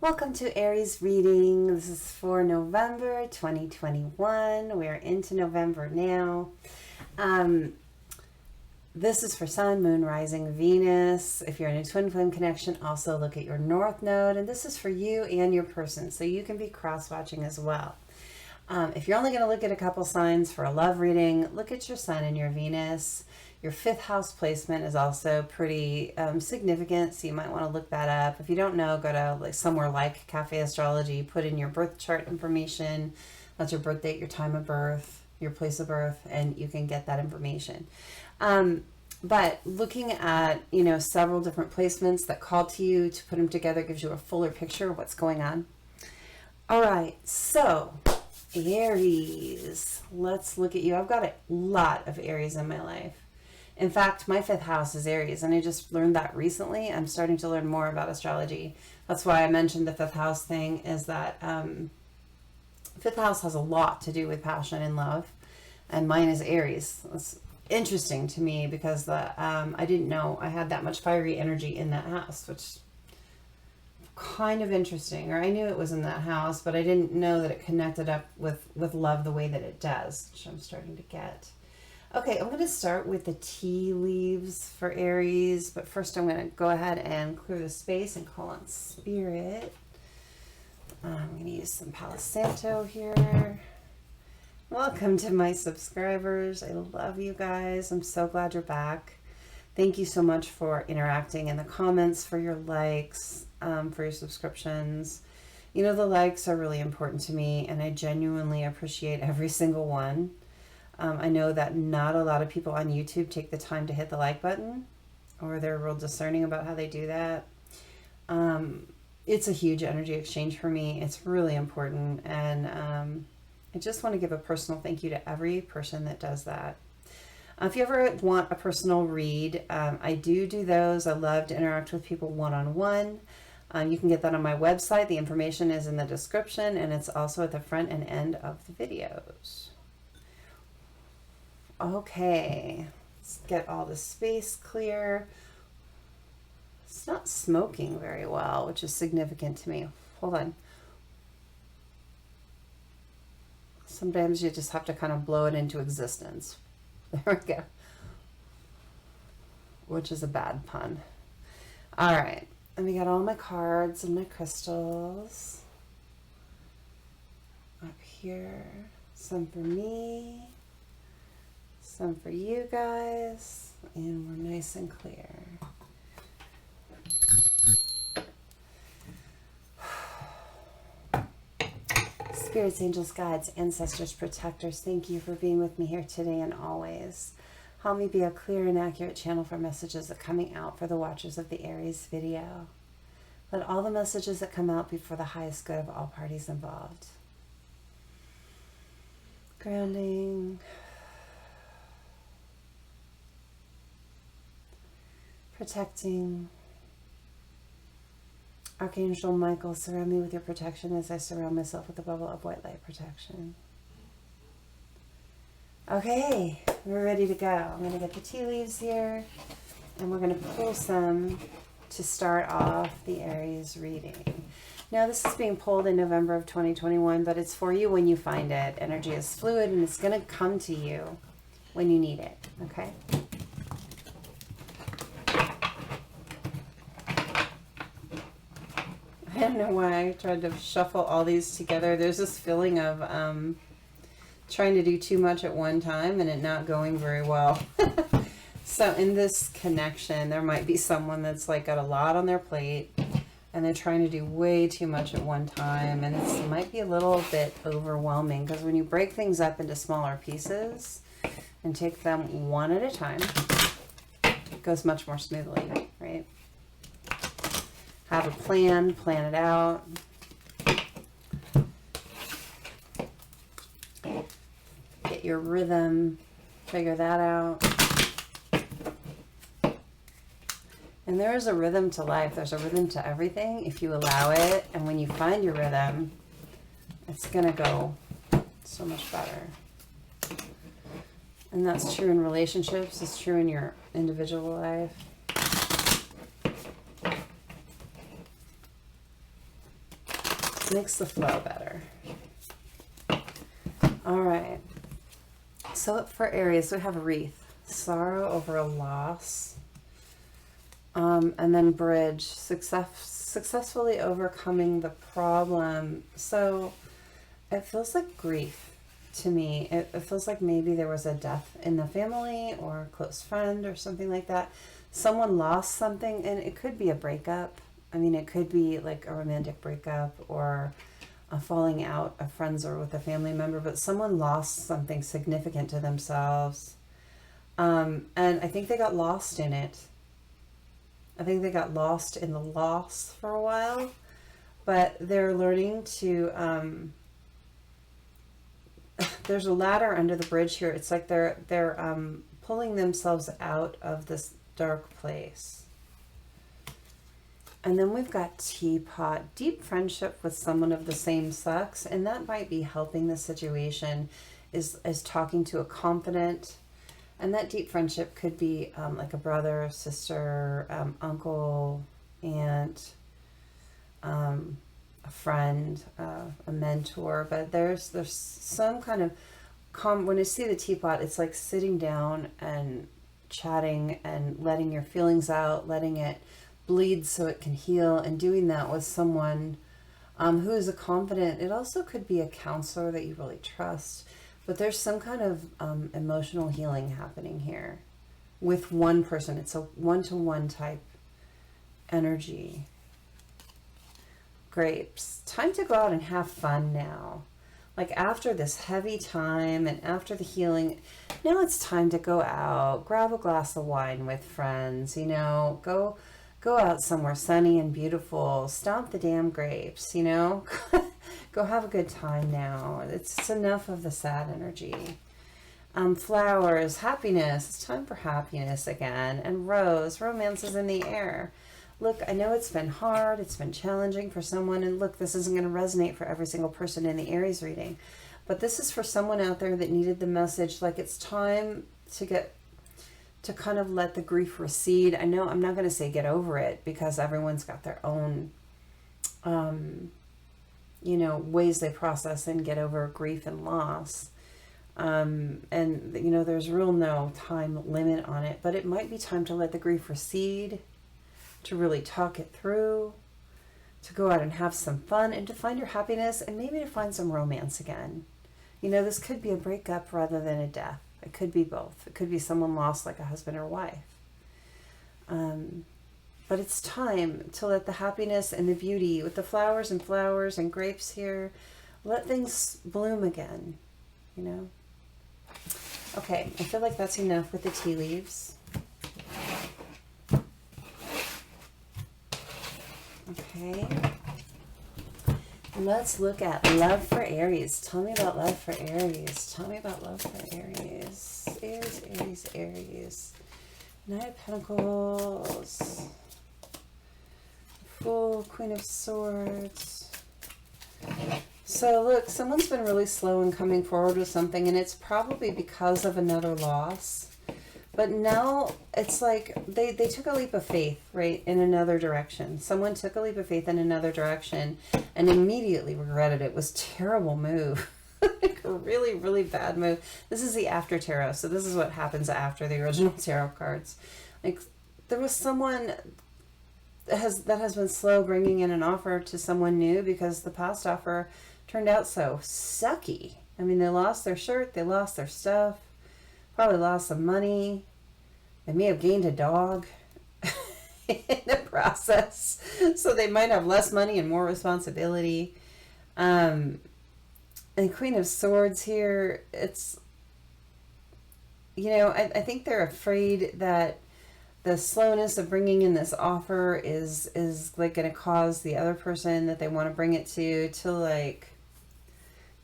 Welcome to Aries reading. This is for November 2021. We are into November now. This is for Sun, Moon, Rising, Venus. If you're in a twin flame connection, also look at your North Node. And this is for you and your person, so you can be cross-watching as well. If you're only going to look at a couple signs for a love reading, look at your Sun and your Venus. Your 5th house placement is also pretty significant, so you might want to look that up. If you don't know, go to somewhere like Cafe Astrology, put in your birth chart information. That's your birth date, your time of birth, your place of birth, and you can get that information. But looking at, several different placements that call to you to put them together gives you a fuller picture of what's going on. All right, so Aries, let's look at you. I've got a lot of Aries in my life. In fact, my 5th house is Aries, and I just learned that recently. I'm starting to learn more about astrology. That's why I mentioned the 5th house thing, is that 5th house has a lot to do with passion and love, and mine is Aries. It's interesting to me because I didn't know I had that much fiery energy in that house, which kind of interesting. Or I knew it was in that house, but I didn't know that it connected up with love the way that it does, which I'm starting to get. Okay, I'm going to start with the tea leaves for Aries, but first I'm going to go ahead and clear the space and call on Spirit. I'm going to use some Palo Santo here. Welcome to my subscribers. I love you guys. I'm so glad you're back. Thank you so much for interacting in the comments, for your likes, for your subscriptions. The likes are really important to me, and I genuinely appreciate every single one. I know that not a lot of people on YouTube take the time to hit the like button, or they're real discerning about how they do that. It's a huge energy exchange for me. It's really important, and I just want to give a personal thank you to every person that does that. If you ever want a personal read, I do those. I love to interact with people one-on-one. You can get that on my website. The information is in the description, and it's also at the front and end of the videos. Okay, let's get all the space clear. It's not smoking very well, which is significant to me. Hold on. Sometimes you just have to kind of blow it into existence. There we go. Which is a bad pun. All right, and we got all my cards and my crystals up here. Some for me. Some for you guys, and we're nice and clear. Spirits, angels, guides, ancestors, protectors, thank you for being with me here today and always. Help me be a clear and accurate channel for messages that are coming out for the watchers of the Aries video. Let all the messages that come out be for the highest good of all parties involved. Grounding. Protecting. Archangel Michael, surround me with your protection as I surround myself with a bubble of white light protection. Okay, we're ready to go. I'm going to get the tea leaves here, and we're going to pull some to start off the Aries reading. Now, this is being pulled in November of 2021, but it's for you when you find it. Energy is fluid, and it's going to come to you when you need it, okay? I don't know why I tried to shuffle all these together. There's this feeling of trying to do too much at one time and it not going very well. So in this connection, there might be someone that's like got a lot on their plate and they're trying to do way too much at one time, and it might be a little bit overwhelming, because when you break things up into smaller pieces and take them one at a time, it goes much more smoothly, right? Have a plan it out. Get your rhythm, figure that out. And there is a rhythm to life. There's a rhythm to everything if you allow it. And when you find your rhythm, it's going to go so much better. And that's true in relationships. It's true in your individual life. Makes the flow better. All right. So for Aries, we have wreath, sorrow over a loss, and then bridge, successfully overcoming the problem. So it feels like grief to me. It feels like maybe there was a death in the family or a close friend or something like that. Someone lost something, and it could be a breakup. I mean, it could be like a romantic breakup or a falling out of friends or with a family member, but someone lost something significant to themselves. And I think they got lost in it. I think they got lost in the loss for a while, but they're learning to, there's a ladder under the bridge here. It's like they're pulling themselves out of this dark place. And then we've got teapot, deep friendship with someone of the same sex, and that might be helping the situation, is talking to a confidant. And that deep friendship could be like a brother, sister, uncle, aunt, a friend, a mentor. But there's some kind of when I see the teapot, it's like sitting down and chatting and letting your feelings out, letting it bleed so it can heal, and doing that with someone who is a confidant. It also could be a counselor that you really trust. But there's some kind of emotional healing happening here with one person. It's a one-to-one type energy. Grapes. Time to go out and have fun now. Like after this heavy time and after the healing, now it's time to go out, grab a glass of wine with friends, you know, go out somewhere sunny and beautiful, stomp the damn grapes, you know. Go have a good time now. It's enough of the sad energy. Flowers, happiness. It's time for happiness again. And rose, romance is in the air. Look, I know it's been hard. It's been challenging for someone. And look, this isn't going to resonate for every single person in the Aries reading. But this is for someone out there that needed the message. Like it's time to kind of let the grief recede. I know I'm not going to say get over it, because everyone's got their own you know, ways they process and get over grief and loss. And, you know, there's real no time limit on it, but it might be time to let the grief recede, to really talk it through, to go out and have some fun, and to find your happiness, and maybe to find some romance again. You know, this could be a breakup rather than a death. It could be both. It could be someone lost, like a husband or wife. But it's time to let the happiness and the beauty with the flowers and grapes here, let things bloom again, you know? Okay, I feel like that's enough with the tea leaves. Okay. Let's look at love for Aries. Tell me about love for Aries. Tell me about love for Aries. Aries, Aries, Aries. Knight of Pentacles. Fool, Queen of Swords. So look, someone's been really slow in coming forward with something, and it's probably because of another loss. But now it's like they took a leap of faith, right, in another direction. Someone took a leap of faith in another direction and immediately regretted it. It was a terrible move. Like a really, really bad move. This is the after tarot, so this is what happens after the original tarot cards. Like there was someone that has been slow bringing in an offer to someone new because the past offer turned out so sucky. I mean, they lost their shirt, they lost their stuff, probably lost some money. They may have gained a dog in the process, so they might have less money and more responsibility. And Queen of Swords here, it's, you know, I think they're afraid that the slowness of bringing in this offer is like going to cause the other person that they want to bring it to like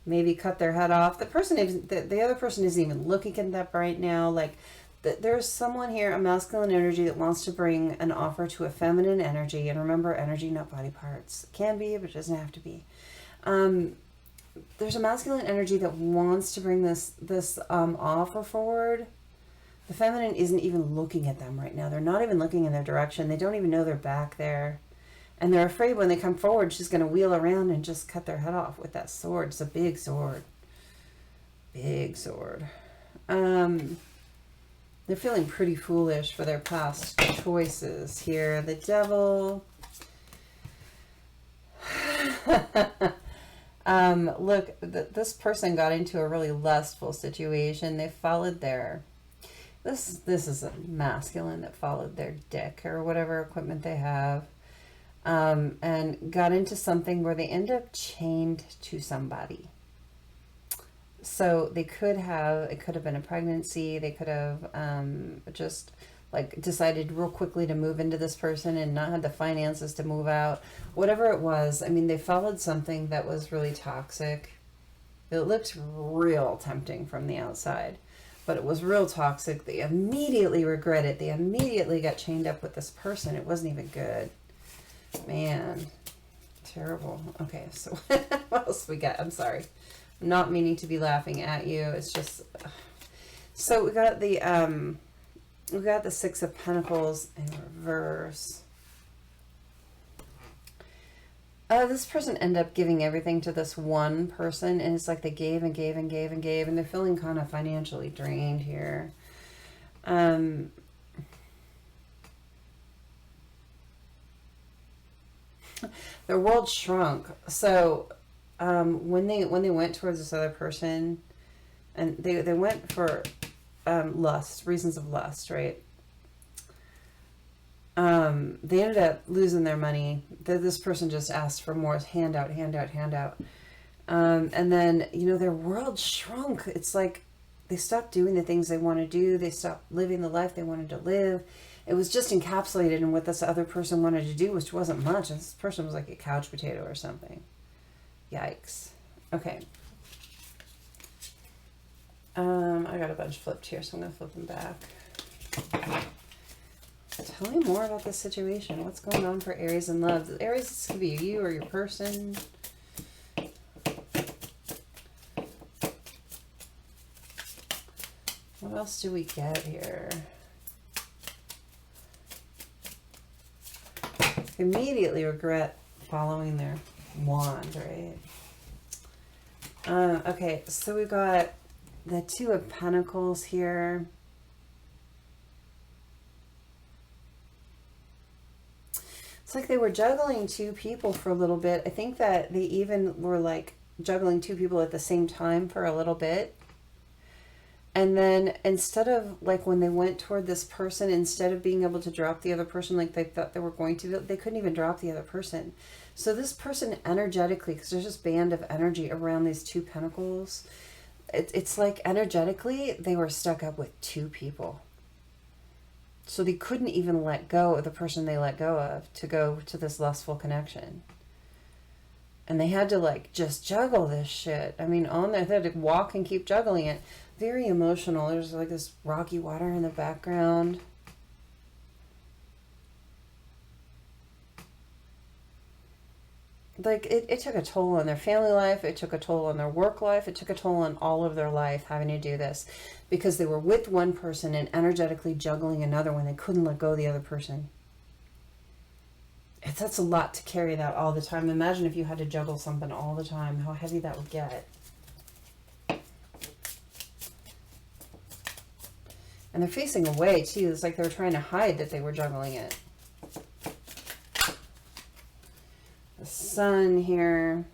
maybe cut their head off. The person isn't, the other person isn't even looking at that right now. Like there's someone here, a masculine energy, that wants to bring an offer to a feminine energy. And remember, energy, not body parts. It can be, but it doesn't have to be. There's a masculine energy that wants to bring this offer forward. The feminine isn't even looking at them right now. They're not even looking in their direction. They don't even know they're back there. And they're afraid when they come forward, she's going to wheel around and just cut their head off with that sword. It's a big sword. Big sword. They're feeling pretty foolish for their past choices here. The Devil. Look, this person got into a really lustful situation. They followed their... This is a masculine that followed their dick or whatever equipment they have. And got into something where they end up chained to somebody. So they could have, it could have been a pregnancy. They could have just like decided real quickly to move into this person and not had the finances to move out. Whatever it was, I mean, they followed something that was really toxic. It looked real tempting from the outside, but it was real toxic. They immediately regret it. They immediately got chained up with this person. It wasn't even good. Man, terrible. Okay, so what else we got? I'm sorry. I'm not meaning to be laughing at you. It's just... So we got the Six of Pentacles in reverse. This person ended up giving everything to this one person, and it's like they gave and gave and gave and gave, and they're feeling kind of financially drained here. Their world shrunk. So when they went towards this other person, and they went for lust, reasons of lust, right? They ended up losing their money. This person just asked for more handout. And then, you know, their world shrunk. It's like they stopped doing the things they want to do. They stopped living the life they wanted to live. It was just encapsulated in what this other person wanted to do, which wasn't much. This person was like a couch potato or something. Yikes. Okay. I got a bunch flipped here, so I'm going to flip them back. Tell me more about this situation. What's going on for Aries in love? Aries, this could be you or your person. What else do we get here? Immediately regret following their wand, right? Okay, so we got the Two of Pentacles here. It's like they were juggling two people for a little bit. I think that they even were like juggling two people at the same time for a little bit. And then instead of like when they went toward this person, instead of being able to drop the other person like they thought they were going to, they couldn't even drop the other person. So this person energetically, because there's this band of energy around these Two Pentacles, it's like energetically they were stuck up with two people. So they couldn't even let go of the person they let go of to go to this lustful connection. And they had to like just juggle this shit. I mean, on there, they had to walk and keep juggling it. Very emotional. There's like this rocky water in the background. Like it took a toll on their family life. It took a toll on their work life. It took a toll on all of their life having to do this because they were with one person and energetically juggling another when they couldn't let go of the other person. That's a lot to carry that all the time. Imagine if you had to juggle something all the time, how heavy that would get. And they're facing away too. It's like they were trying to hide that they were juggling it. The Sun here.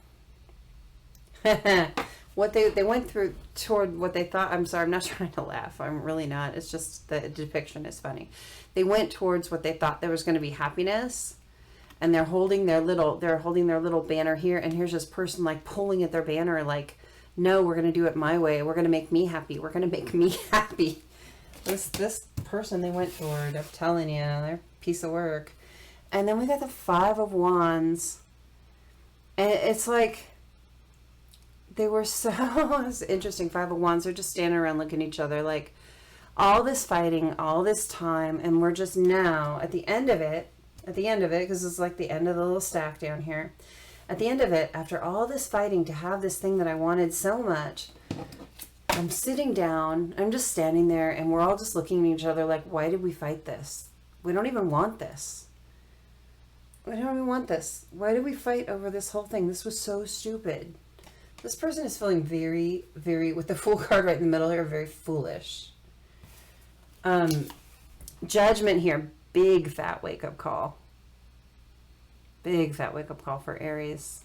What they went through toward what they thought. I'm sorry, I'm not trying to laugh. I'm really not. It's just the depiction is funny. They went towards what they thought there was going to be happiness, and they're holding their little banner here. And here's this person like pulling at their banner, like, no, we're going to do it my way. We're going to make me happy. We're going to make me happy. This person they went toward, I'm telling you, they're a piece of work. And then we got the Five of Wands. And it's like they were so it's interesting. Five of Wands, they're just standing around looking at each other like all this fighting, all this time, and we're just now at the end of it, because it's like the end of the little stack down here. At the end of it, after all this fighting to have this thing that I wanted so much, I'm sitting down, I'm just standing there, and we're all just looking at each other like, why did we fight this? We don't even want this. I don't even want this. Why did we fight over this whole thing? This was so stupid. This person is feeling very, very, with the Fool card right in the middle here, very foolish. Judgment here. Big fat wake-up call. Big fat wake-up call for Aries.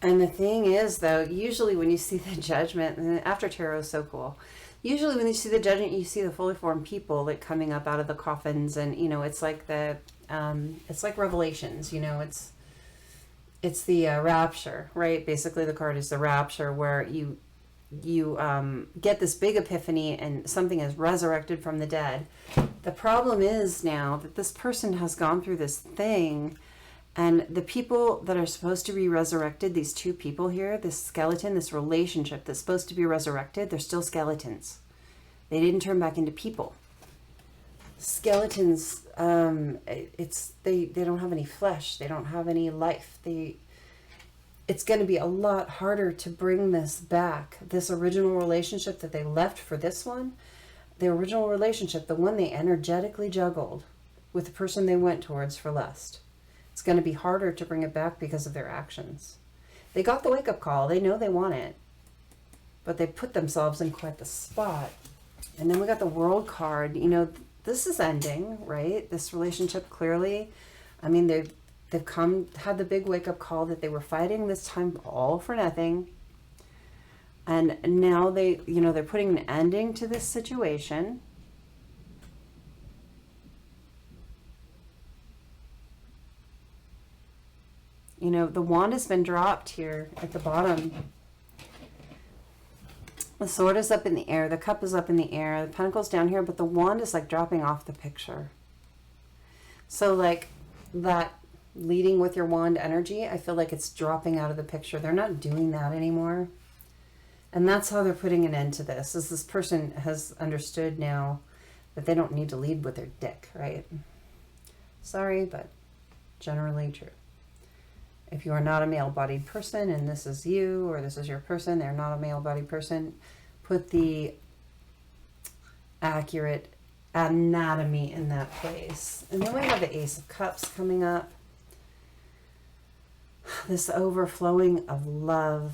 And the thing is, though, usually when you see the Judgment, and after tarot is so cool, usually when you see the Judgment, you see the fully formed people like coming up out of the coffins, and you know, it's like the it's like Revelations, you know, it's the rapture, right? Basically the card is the rapture, where you get this big epiphany and something is resurrected from the dead. The problem is now that this person has gone through this thing, and the people that are supposed to be resurrected, these two people here, this skeleton, this relationship that's supposed to be resurrected, they're still skeletons. They didn't turn back into people. Skeletons, they don't have any flesh. They don't have any life. It's going to be a lot harder to bring this back. This original relationship that they left for this one, the original relationship, the one they energetically juggled with the person they went towards for lust. It's going to be harder to bring it back because of their actions. They got the wake-up call. They know they want it. But they put themselves in quite the spot. And then we got the World card. You know, this is ending, right? This relationship clearly, I mean, they've had the big wake-up call that they were fighting this time all for nothing. And now they, you know, they're putting an ending to this situation. You know, the wand has been dropped here at the bottom. The sword is up in the air. The cup is up in the air. The pentacle's down here, but the wand is like dropping off the picture. So like that leading with your wand energy, I feel like it's dropping out of the picture. They're not doing that anymore. And that's how they're putting an end to this, is this person has understood now that they don't need to lead with their dick, right? Sorry, but generally true. If you are not a male-bodied person and this is you, or this is your person, they're not a male-bodied person, put the accurate anatomy in that place. And then we have the Ace of Cups coming up. This overflowing of love.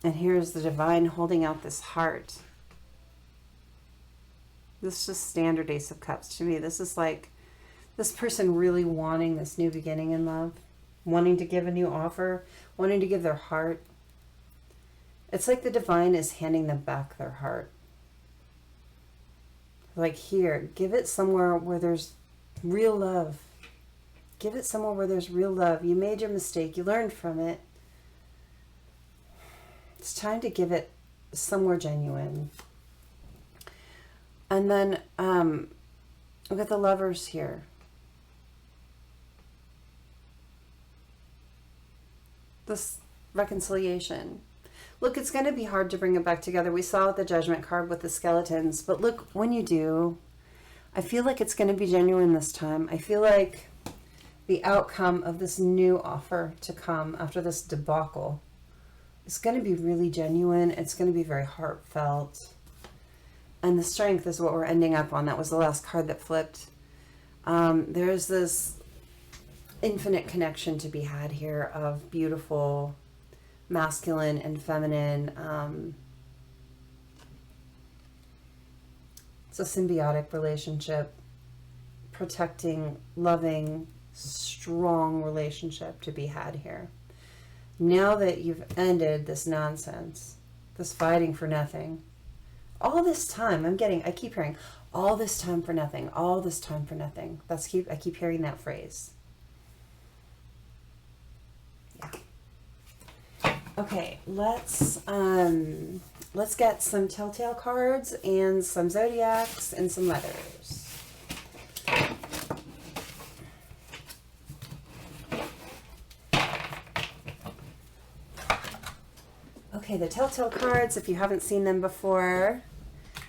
And here's the Divine holding out this heart. This is just standard Ace of Cups to me. This is like this person really wanting this new beginning in love, wanting to give a new offer, wanting to give their heart. It's like the Divine is handing them back their heart. Like, here, give it somewhere where there's real love. Give it somewhere where there's real love. You made your mistake. You learned from it. It's time to give it somewhere genuine. And then we've got the Lovers here. This reconciliation. Look, it's going to be hard to bring it back together. We saw the Judgment card with the skeletons. But look, when you do, I feel like it's going to be genuine this time. I feel like the outcome of this new offer to come after this debacle is going to be really genuine. It's going to be very heartfelt. And the Strength is what we're ending up on. That was the last card that flipped. There's this infinite connection to be had here of beautiful masculine and feminine. It's a symbiotic relationship, protecting, loving, strong relationship to be had here. Now that you've ended this nonsense, this fighting for nothing, all this time, I keep hearing, all this time for nothing, all this time for nothing. I keep hearing that phrase. Yeah. Okay, let's get some telltale cards and some zodiacs and some letters. Okay, the telltale cards, if you haven't seen them before,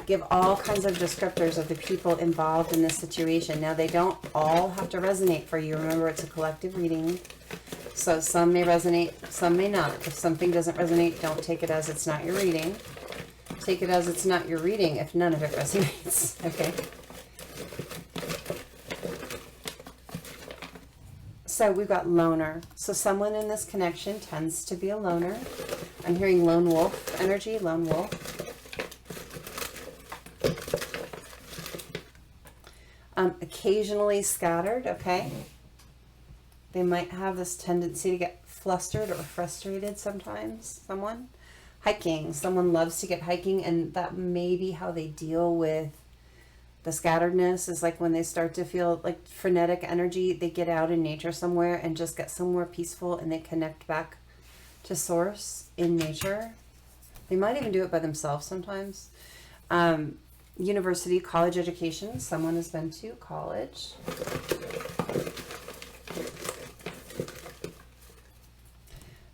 give all kinds of descriptors of the people involved in this situation. Now, they don't all have to resonate for you. Remember, it's a collective reading. So some may resonate, some may not. If something doesn't resonate, don't take it as it's not your reading. take it as it's not your reading if none of it resonates. Okay. So we've got loner. So someone in this connection tends to be a loner. I'm hearing lone wolf energy, lone wolf. Occasionally scattered, okay? They might have this tendency to get flustered or frustrated sometimes, someone. Hiking, someone loves to get hiking, and that may be how they deal with the scatteredness, is like when they start to feel like frenetic energy, they get out in nature somewhere and just get somewhere peaceful and they connect back to source in nature. They might even do it by themselves sometimes. University, college education, someone has been to college.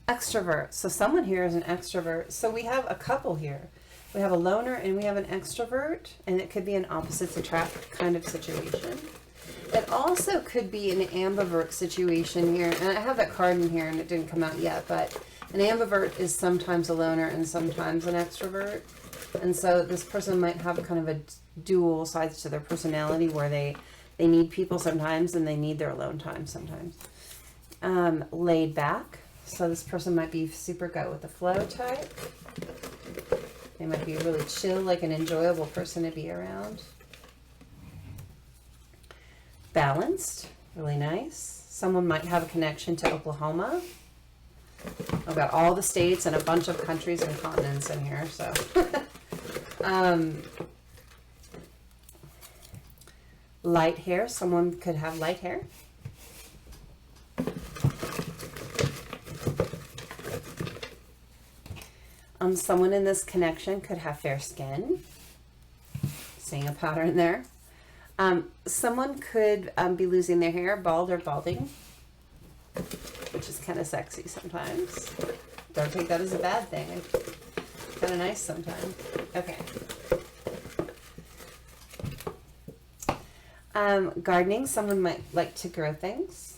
Extrovert, so someone here is an extrovert. So we have a couple here. We have a loner and we have an extrovert, and it could be an opposites attract kind of situation. It also could be an ambivert situation here, and I have that card in here and it didn't come out yet, but an ambivert is sometimes a loner and sometimes an extrovert. And so this person might have kind of a dual sides to their personality where they need people sometimes and they need their alone time sometimes. Laid back. So this person might be super go with the flow type. They might be really chill, like an enjoyable person to be around. Balanced, really nice. Someone might have a connection to Oklahoma. I've got all the states and a bunch of countries and continents in here, so. Light hair, someone could have light hair. Someone in this connection could have fair skin. Seeing a pattern there. Someone could be losing their hair, bald or balding, which is kind of sexy sometimes. Don't take that as a bad thing. It's kind of nice sometimes. Okay. Gardening, someone might like to grow things.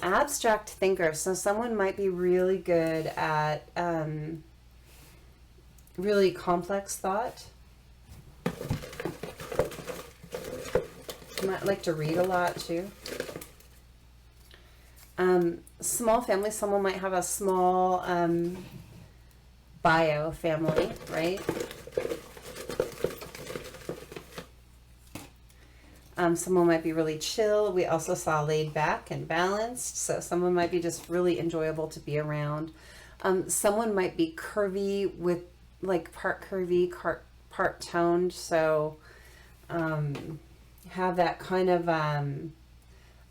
Abstract thinker, so someone might be really good at really complex thought. Might like to read a lot too. Small family, someone might have a small bio family, right? Someone might be really chill. We also saw laid back and balanced. So someone might be just really enjoyable to be around. Someone might be curvy with like part curvy, part toned. So have that kind of a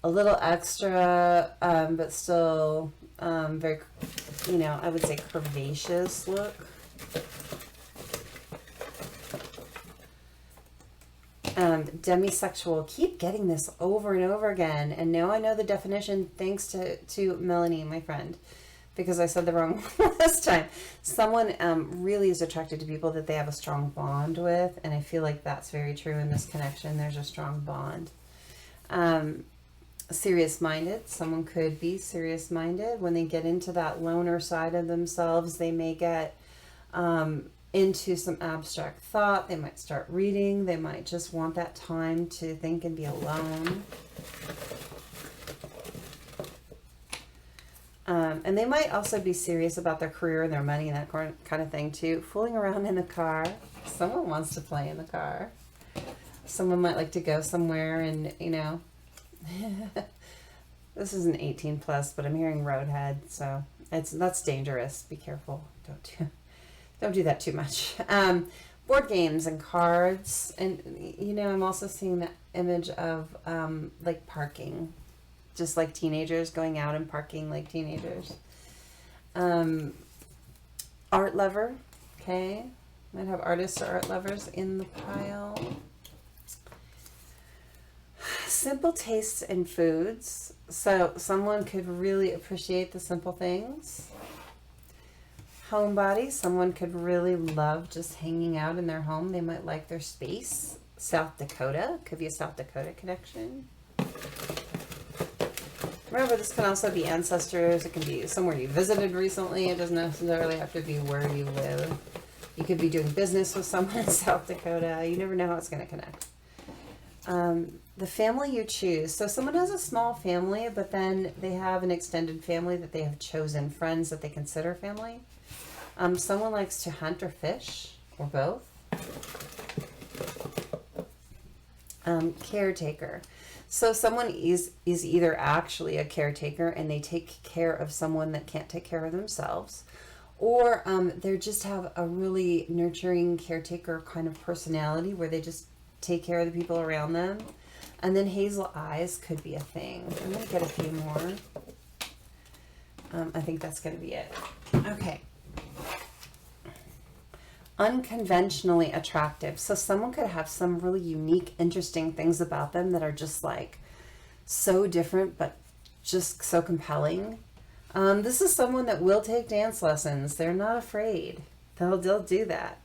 little extra, but still very, I would say curvaceous look. Demisexual, keep getting this over and over again, and now I know the definition thanks to Melanie, my friend, because I said the wrong one last time. Someone really is attracted to people that they have a strong bond with, and I feel like that's very true in this connection. There's a strong bond. Serious-minded, someone could be serious-minded. When they get into that loner side of themselves, they may get into some abstract thought. They might start reading. They might just want that time to think and be alone. And they might also be serious about their career and their money and that kind of thing too. Fooling around in the car. Someone wants to play in the car. Someone might like to go somewhere and, this is an 18 plus, but I'm hearing roadhead, so that's dangerous. Be careful. Don't do that too much. Board games and cards. And, I'm also seeing the image of like parking. Just like teenagers going out and parking like teenagers. Art lover. Okay. Might have artists or art lovers in the pile. Simple tastes in foods. So someone could really appreciate the simple things. Homebody, someone could really love just hanging out in their home. They might like their space. South Dakota, could be a South Dakota connection. Remember, this can also be ancestors. It can be somewhere you visited recently. It doesn't necessarily have to be where you live. You could be doing business with someone in South Dakota. You never know how it's going to connect. The family you choose. So someone has a small family, but then they have an extended family that they have chosen, friends that they consider family. Someone likes to hunt or fish, or both. Caretaker. So someone is either actually a caretaker and they take care of someone that can't take care of themselves, or they just have a really nurturing caretaker kind of personality where they just take care of the people around them. And then hazel eyes could be a thing. I'm going to get a few more. I think that's going to be it. Okay. Unconventionally attractive. So someone could have some really unique, interesting things about them that are just like so different, but just so compelling. This is someone that will take dance lessons. They're not afraid. They'll do that,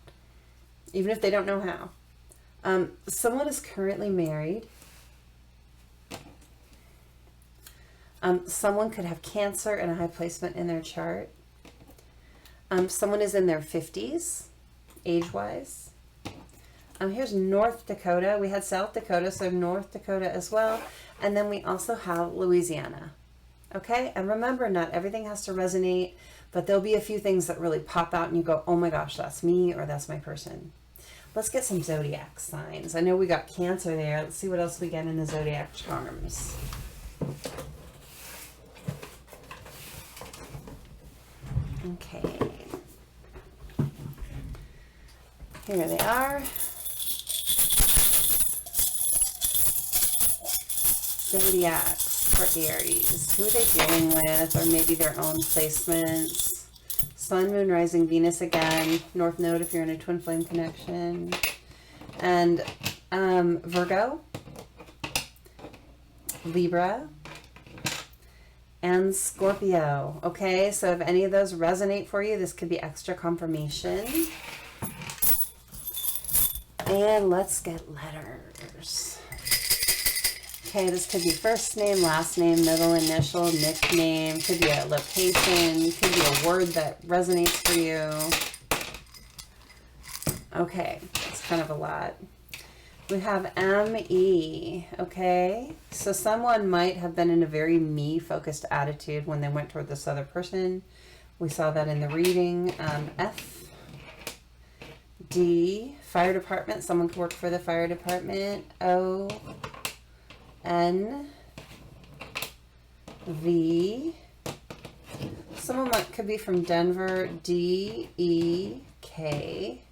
even if they don't know how. Someone is currently married. Someone could have Cancer and a high placement in their chart. Someone is in their 50s. Age-wise. Here's North Dakota. We had South Dakota, so North Dakota as well. And then we also have Louisiana. Okay? And remember, not everything has to resonate, but there'll be a few things that really pop out and you go, oh my gosh, that's me, or that's my person. Let's get some zodiac signs. I know we got Cancer there. Let's see what else we get in the zodiac charms. Okay. Here they are. Zodiacs for Aries. Who are they dealing with? Or maybe their own placements. Sun, Moon, Rising, Venus again. North Node if you're in a twin flame connection. And Virgo. Libra. And Scorpio. Okay, so if any of those resonate for you, this could be extra confirmation. And let's get letters. Okay, this could be first name, last name, middle initial, nickname. Could be a location. Could be a word that resonates for you. Okay, that's kind of a lot. We have ME, okay? So someone might have been in a very me-focused attitude when they went toward this other person. We saw that in the reading. F. D, fire department. Someone could work for the fire department. O, N, V. Someone could be from Denver. D, E, K.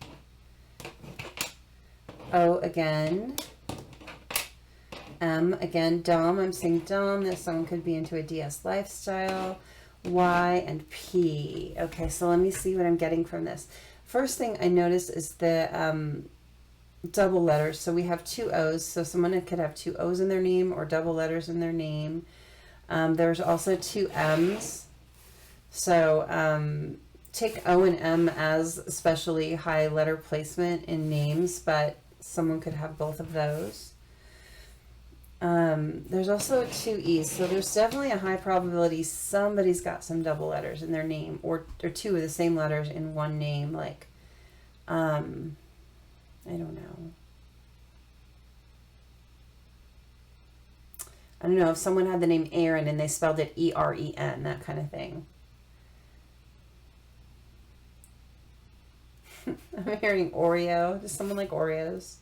O again. M again. Dom. I'm saying Dom. This someone could be into a DS lifestyle. Y and P. Okay, so let me see what I'm getting from this. First thing I noticed is the double letters. So we have two O's. So someone could have two O's in their name or double letters in their name. There's also two M's. So take O and M as especially high letter placement in names, but someone could have both of those. There's also two E's. So there's definitely a high probability somebody's got some double letters in their name, or two of the same letters in one name. Like, I don't know. I don't know if someone had the name Aaron and they spelled it E-R-E-N, that kind of thing. I'm hearing Oreo. Does someone like Oreos?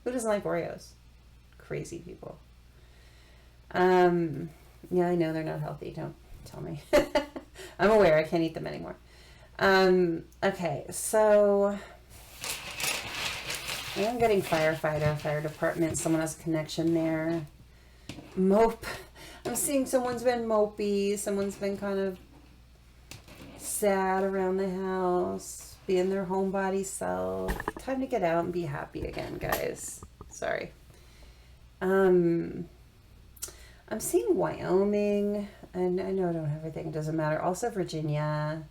Who doesn't like Oreos? Crazy people. Yeah, I know they're not healthy. Don't tell me. I'm aware. I can't eat them anymore. Okay, so I'm getting firefighter, fire department. Someone has a connection there. Mope. I'm seeing someone's been mopey. Someone's been kind of sad around the house, being their homebody self. Time to get out and be happy again, guys. Sorry. I'm seeing Wyoming, and I know I don't have everything, it doesn't matter. Also Virginia.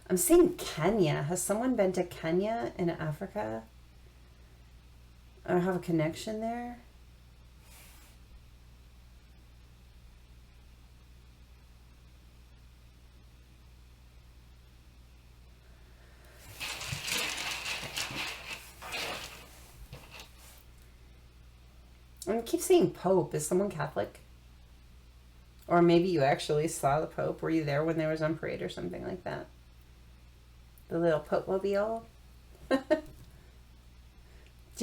I'm seeing Kenya. Has someone been to Kenya in Africa? Or have a connection there? I keep saying Pope. Is someone Catholic? Or maybe you actually saw the Pope. Were you there when there was on parade or something like that? The little Pope-mobile? Do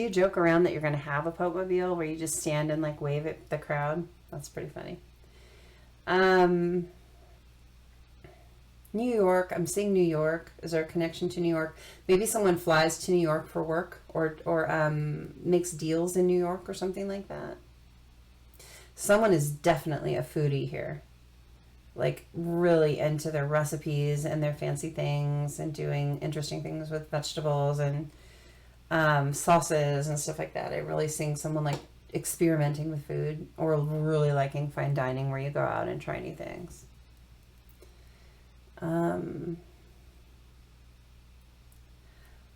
you joke around that you're going to have a Pope-mobile where you just stand and like wave at the crowd? That's pretty funny. New York. I'm seeing New York. Is there a connection to New York? Maybe someone flies to New York for work or makes deals in New York or something like that. Someone is definitely a foodie here. Like really into their recipes and their fancy things and doing interesting things with vegetables and sauces and stuff like that. I'm really seeing someone like experimenting with food or really liking fine dining where you go out and try new things.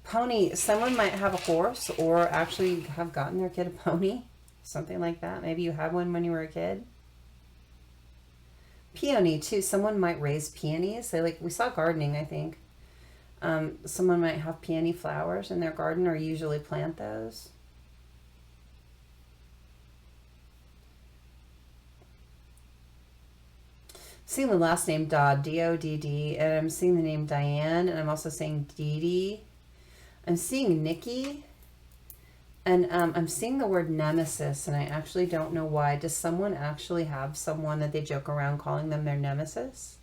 Pony, someone might have a horse or actually have gotten their kid a pony, something like that. Maybe you had one when you were a kid. Peony too, someone might raise peonies. We saw gardening, I think. Someone might have peony flowers in their garden or usually plant those. Seeing the last name Dodd, D-O-D-D, and I'm seeing the name Diane, and I'm also seeing Dee Dee. I'm seeing Nikki, and I'm seeing the word nemesis, and I actually don't know why. Does someone actually have someone that they joke around calling them their nemesis?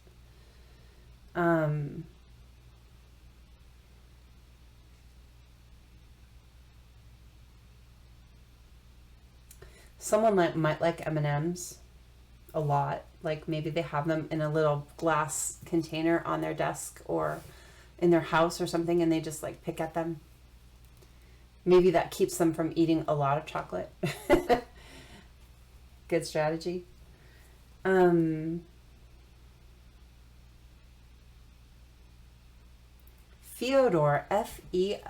Someone might like M&Ms a lot. Like maybe they have them in a little glass container on their desk or in their house or something, and they just like pick at them. Maybe that keeps them from eating a lot of chocolate. Good strategy. Fyodor, F-E-O-D-O-R.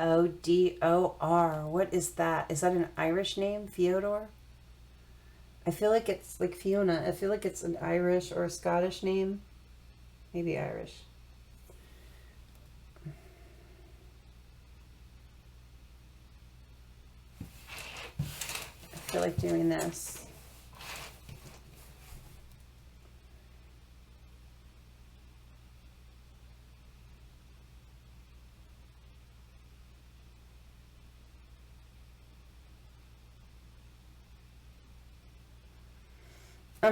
What is that? Is that an Irish name, Fyodor? I feel like it's like Fiona. I feel like it's an Irish or a Scottish name. Maybe Irish. I feel like doing this.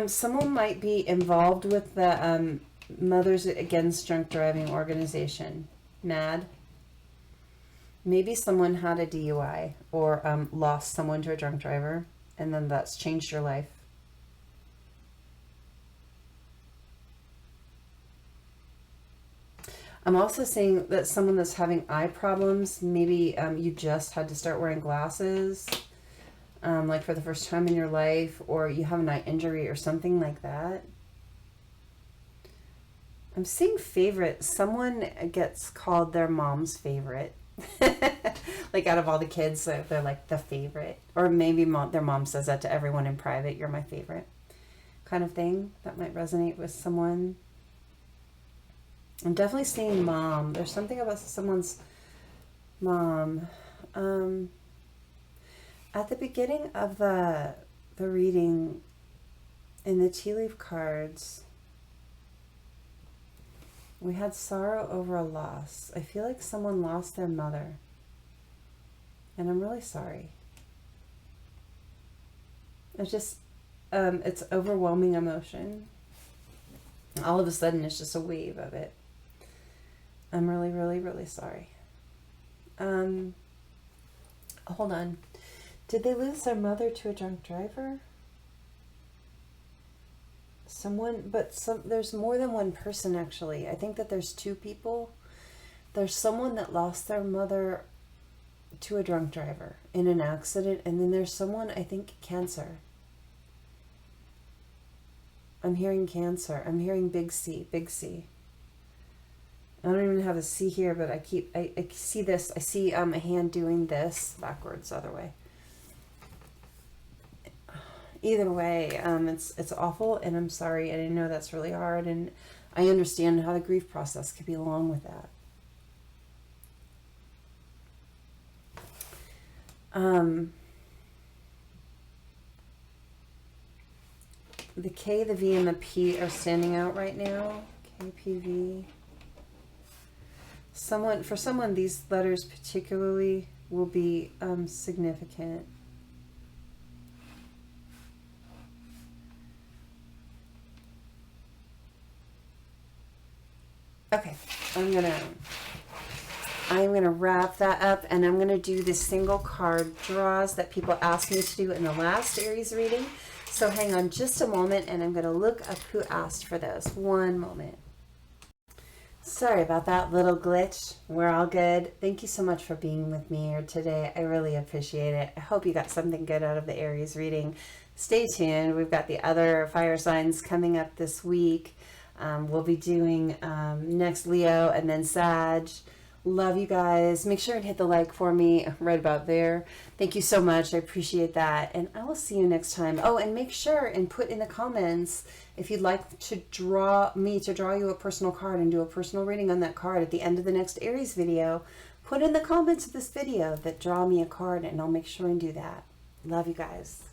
Someone might be involved with the Mothers Against Drunk Driving organization, MAD. Maybe someone had a DUI or lost someone to a drunk driver, and then that's changed your life. I'm also seeing that someone that's having eye problems, maybe you just had to start wearing glasses. Like for the first time in your life, or you have an eye injury or something like that. I'm seeing favorite. Someone gets called their mom's favorite. Like out of all the kids, they're like the favorite. Or maybe their mom says that to everyone in private, you're my favorite. Kind of thing. That might resonate with someone. I'm definitely seeing mom. There's something about someone's mom. At the beginning of the reading, in the tea leaf cards, we had sorrow over a loss. I feel like someone lost their mother, and I'm really sorry. It's just, it's overwhelming emotion. All of a sudden, it's just a wave of it. I'm really, really, really sorry. Hold on. Did they lose their mother to a drunk driver? There's more than one person actually. I think that there's two people. There's someone that lost their mother to a drunk driver in an accident, and then there's someone, I think, cancer. I'm hearing cancer. I'm hearing big C, big C. I don't even have a C here, but I see this. I see a hand doing this backwards, the other way. Either way, it's awful, and I'm sorry, and I know that's really hard, and I understand how the grief process could be along with that. The K, the V, and the P are standing out right now. KPV. For someone, these letters particularly will be significant. Okay, I'm gonna wrap that up, and I'm gonna do the single card draws that people asked me to do in the last Aries reading. So hang on just a moment, and I'm gonna look up who asked for those. One moment. Sorry about that little glitch. We're all good. Thank you so much for being with me here today. I really appreciate it. I hope you got something good out of the Aries reading. Stay tuned. We've got the other fire signs coming up this week. We'll be doing next Leo and then Sag. Love you guys. Make sure and hit the like for me right about there. Thank you so much. I appreciate that. And I will see you next time. Oh, and make sure and put in the comments if you'd like to draw you a personal card and do a personal reading on that card at the end of the next Aries video. Put in the comments of this video that draw me a card, and I'll make sure and do that. Love you guys.